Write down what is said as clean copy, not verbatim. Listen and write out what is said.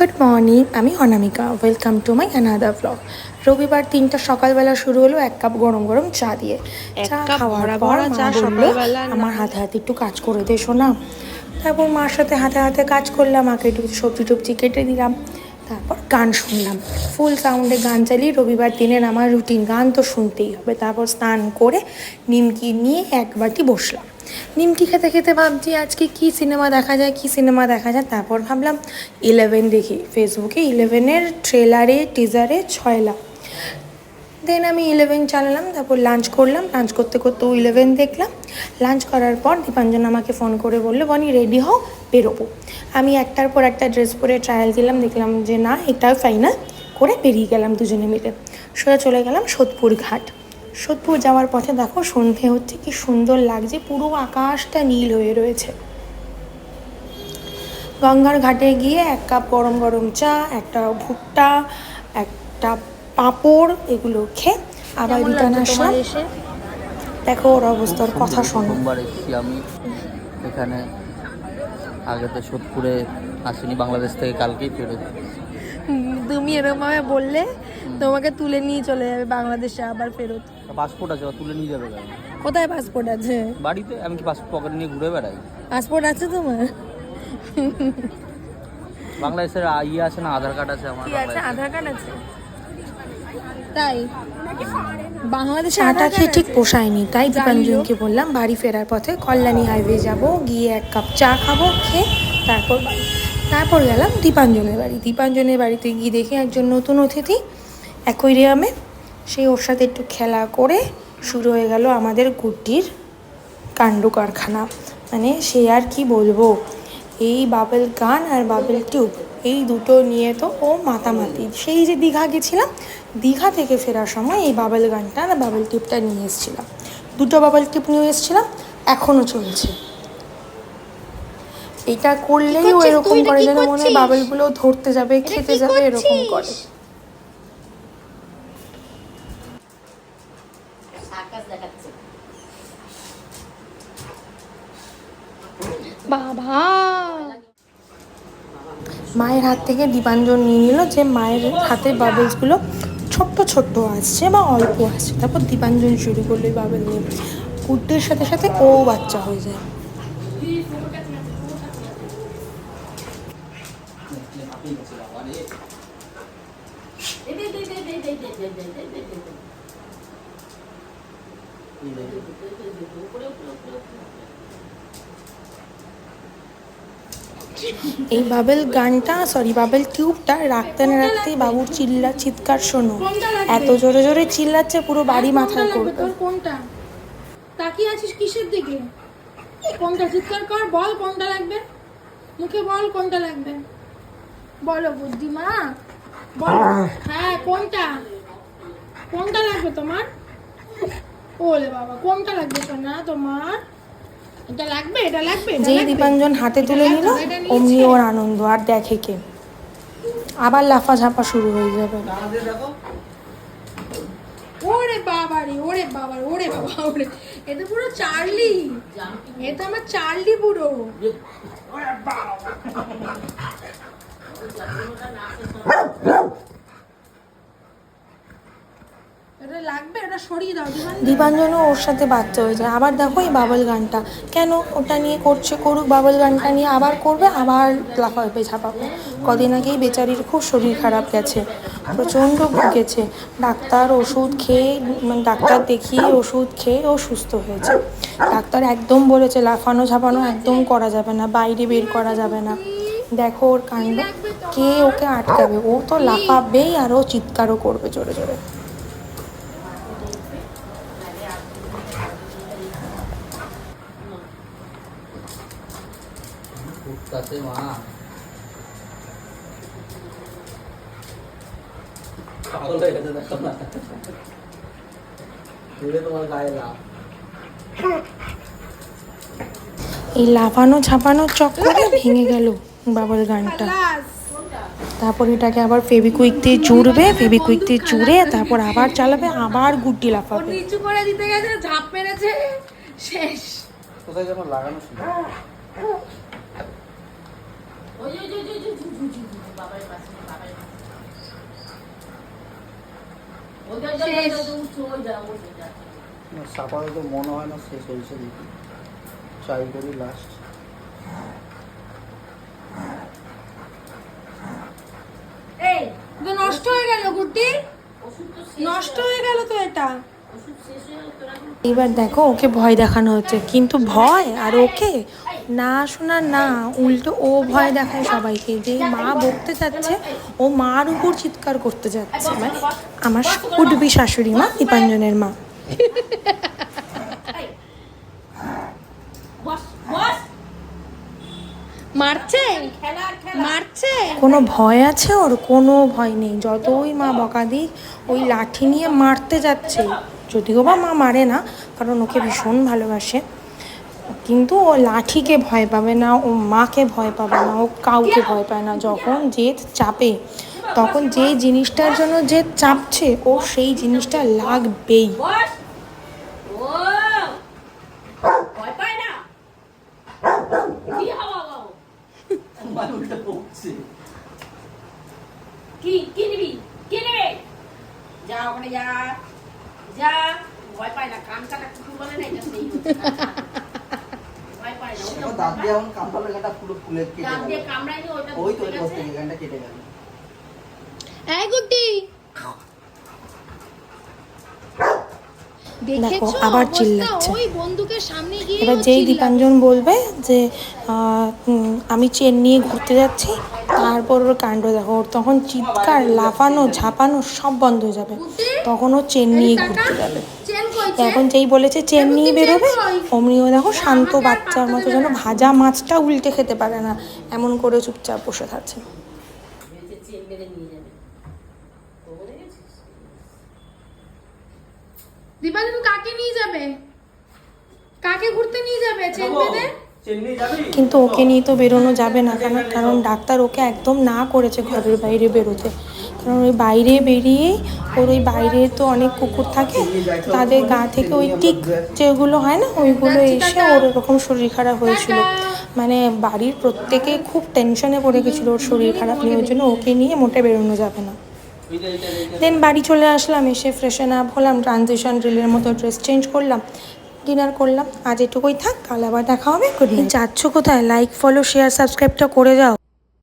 Good morning, আমি Anamika. Welcome to my another blog. রবিবার 3টা সকালবেলা শুরু হলো এক কাপ গরম গরম চা দিয়ে। চা খাওয়ার পর মা বললো আমার হাতে হাতে একটু কাজ করে দে শোনা। তারপর মার সাথে হাতে হাতে কাজ করলাম, মাকে একটু সবজি টবজি কেটে দিলাম। তারপর গান শুনলাম, ফুল সাউন্ডে গান চালিয়ে। রবিবার দিনের আমার রুটিন, গান তো শুনতেই হবে। তারপর স্নান করে নিমকি নিয়ে এক বাটি বসলাম। নিমকি খেতে খেতে ভাবছি আজকে কী সিনেমা দেখা যায়। তারপর ভাবলাম 11 দেখি। ফেসবুকে 11-এর ট্রেলারে টিজারে ছয়লা। দেন আমি 11 চালালাম, তারপর লাঞ্চ করলাম। লাঞ্চ করতে করতেও 11 দেখলাম। লাঞ্চ করার পর দীপাঞ্জন আমাকে ফোন করে বললো, বনি রেডি হও, বেরোবো। আমি একটার পর একটা ড্রেস পরে ট্রায়াল দিলাম, দেখলাম যে না, এটাও ফাইনাল করে বেরিয়ে গেলাম দুজনে মিলে। সোজা চলে গেলাম সোদপুর ঘাট। সোদপুর যাওয়ার পথে দেখো সন্ধে হচ্ছে, কি সুন্দর লাগছে, পুরো আকাশটা নীল হয়ে রয়েছে। গঙ্গার ঘাটে গিয়ে এক কাপ গরম গরম চা, একটা ভুট্টা, একটা পাঁপড়, এগুলো খেয়ে আবার রিটার্ন আসলাম। দেখো ওর অবস্থার কথা শোনো। প্রথমবার এসেছি আমি এখানে, আগে তো সোদপুরে আসিনি, বাংলাদেশ থেকে কালকেই ফেরত। তুমি এরকমভাবে বললে তোমাকে তুলে নিয়ে চলে যাবে বাংলাদেশে আবার ফেরত। পাসপোর্ট আছে, তুলে নিয়ে যাবে কেন? কোথায় পাসপোর্ট আছে? বাড়িতে। আমি কি পাসপোর্ট পকেটে নিয়ে ঘুরে বেড়াই? পাসপোর্ট আছে তোমার? বাংলাদেশের আছে না, আধার কার্ড আছে আমার। কি আছে? আধার কার্ড আছে? তাই বাংলাদেশে আটা খেয়ে ঠিক পোষায়নি, তাই দীপাঞ্জনকে বললাম বাড়ি ফেরার পথে কল্যাণী হাইওয়ে যাব, গিয়ে এক কাপ চা খাবো, খেয়ে তারপর গেলাম দীপাঞ্জনের বাড়িতে গিয়ে দেখি একজন নতুন অতিথি অ্যাকোয়ারিয়ামে। সেই ওর সাথে একটু খেলা করে শুরু হয়ে গেল আমাদের গুড্ডির কাণ্ড কারখানা। মানে সে আর কি বলবো, এই বাবেল গান আর বাবেল টিউব, এই দুটো নিয়ে তো ও মাতামাতি। সেই যে দীঘা গেছিলাম, দীঘা থেকে ফেরার সময় এই বাবেল গানটা আর বাবেল টিউবটা নিয়ে এসেছিলাম। দুটো বাবেল টিউব নিয়ে এসেছিলাম, এখনও চলছে। এটা করলেই ও এরকম করে, যেন মনে হয় বাবেলগুলো ধরতে যাবে, খেতে যাবে, এরকম করে। বাবা, মায়ের হাত থেকে দীপাঞ্জন নিয়ে নিল যে মায়ের হাতে বাবেলসগুলো ছোট্ট ছোট্ট আসছে বা অল্প আসছে। তারপর দীপাঞ্জন শুরু করলো এই বাবেল নিয়ে। কুট্টির সাথে সাথে ও বাচ্চা হয়ে যায়। এই বাবেল টিউবটা রাখতে না রাখতেই বাবুর চিৎকার শোনো। এত জোরে জোরে চিল্লাচ্ছে, পুরো বাড়ি মাথায় করবে। কোনটা তাকিয়ে আছিস কিসের দিকে? কোনটা? চিৎকার কর, বল কোনটা লাগবে, মুখে বল কোনটা লাগবে, বলো বুদ্ধিমা, বলো। হ্যাঁ, কোনটা লাগবে তোমার? ওলে বাবা, কোনটা লাগবে সোনা তোমার? এটা লাগবে? যেই দীপাঞ্জন হাতে তুলে নিল, অমনি ওর আনন্দ আর দেখে কে। আবার লাফাঝাপা শুরু হয়ে যাবে। ওরে বাবা, এটা পুরো চার্লি, এটা আমার চার্লি পুরো। দীপাঞ্জনও ওর সাথে বাচ্চা হয়ে যায়। আবার দেখো এই বাবল গানটা কেন ওটা নিয়ে করুক, বাবল গানটা নিয়ে আবার করবে, আবার লাফাবে ঝাপাবে। কদিন আগেই বেচারির খুব শরীর খারাপ গেছে, প্রচণ্ড ভুগেছে। ডাক্তার দেখিয়ে ওষুধ খেয়ে ও সুস্থ হয়েছে। ডাক্তার একদম বলেছে লাফানো ঝাপানো একদম করা যাবে না, বাইরে বের করা যাবে না। দেখো ওর কাণ্ড, কে ওকে আটকাবে? ও তো লাফাবেই আর ও চিৎকারও করবে জোরে জোরে। এই লাফানো ঝাপানোর চক্করে ভেঙে গেল বাবল গানটা। তারপর এটাকে আবার ফেভিকুইক দিয়ে জুড়ে তারপর আবার চালাবে, আবার গুড্ডি লাফাবে। নিচু করে দিতে গেছে, ঝাঁপ মেরেছে, শেষ। কোথায় যেন লাগানো ছিল। সাপারে তো মনে হয় না শেষ হয়েছে দেখি, ট্রাই করি লাস্ট। তো নষ্ট হয়ে গেল গুড্ডি, নষ্ট হয়ে গেল তো এটা। এবার দেখো ওকে ভয় দেখানো হচ্ছে, কিন্তু ভয় আর ওকে না শোনার না, উল্টো ও ভয় দেখায় সবাইকে, যে মা বকতে যাচ্ছে ও মার উপর চিৎকার করতে যাচ্ছে, মানে আমার উডবি শাশুড়ি মা, দীপাঞ্জনের মা। মারছে মারছে, কোনো ভয় আছে ওর? কোনো ভয় নেই, যতই মা বকা দিক ওই লাঠি নিয়ে মারতে যাচ্ছে। যদিও বা মা মারে না, কারণ ওকে ভীষণ ভালোবাসে, কিন্তু ও লাঠিকে ভয় পাবে না, ও মাকে ভয় পাবে না, ও কাউকে ভয় পায় না। যখন জেদ চাপে, তখন যে জিনিসটার জন্য জেদ চাপছে ও সেই জিনিসটা লাগবেই। কি নিবি, কি নেবে? যা ওখানে যা, যা, ভয় পায় না, কান কাটা কুকুর বলে না, এটা সেই হচ্ছে। ভয় পায় না, ওটা দাঁত দিয়ে এমন কামড়ালে গাটা পুরো ফুলে কেটে দাঁত দিয়ে গেল। কামড়ায়নি, ওটা ওই তো ঢুকে ওই গেছে। থেকে গানটা কেটে গেল। এই গুড্ডি দেখো, আবার অবস্থা, চিল্লাচ্ছে। ওই বন্দুকের সামনে গিয়ে এবার যেই দীপাঞ্জন বলবে যে আমি চেন নিয়ে ঘুরতে যাচ্ছি, তারপর ওর কাণ্ড দেখো, ওর তখন চিৎকার, লাফানো, ঝাঁপানো সব বন্ধ হয়ে যাবে, তখন ও চেন নিয়ে ঘুরতে যাবে। চেন কই, এখন যেই বলেছে চেন নিয়ে বেরোবে, অমনিও দেখো শান্ত বাচ্চার মতো যেন ভাজা মাছটা উল্টে খেতে পারে না, এমন করে চুপচাপ বসে থাকছে। ভেবেছে চেন মেরে নিয়ে যাবে। তো বলে গেছিস? দীপাঞ্জন কাকে নিয়ে যাবে, কাকে ঘুরতে নিয়ে যাবে চেন বেঁধে? কিন্তু ওকে নিয়ে তো বেরোনো যাবে না, কারণ ডাক্তার ওকে একদম না করেছে ঘরের বাইরে বেরোতে। কারণ ওই বাইরে বেরিয়েই ওর ওই বাইরে তো অনেক কুকুর থাকে, তাদের গা থেকে ওই টিক যেগুলো হয় না, ওইগুলো এসে ওর এরকম শরীর খারাপ হয়েছিল। মানে বাড়ির প্রত্যেকে খুব টেনশনে পড়ে গেছিলো ওর শরীর খারাপ নিয়ে, ওই জন্য ওকে নিয়ে মোটে বেরোনো যাবে না। দেন বাড়ি চলে আসলাম, এসে ফ্রেশন আপ হলাম, ট্রানজিশন ড্রিলের মতো ড্রেস চেঞ্জ করলাম, ডিনার করলাম। আজ এটুকুই থাক, কাল আবার দেখা হবে। Good night. যাচ্ছ কোথায়? লাইক, ফলো, শেয়ার, সাবস্ক্রাইবটা করে যাও।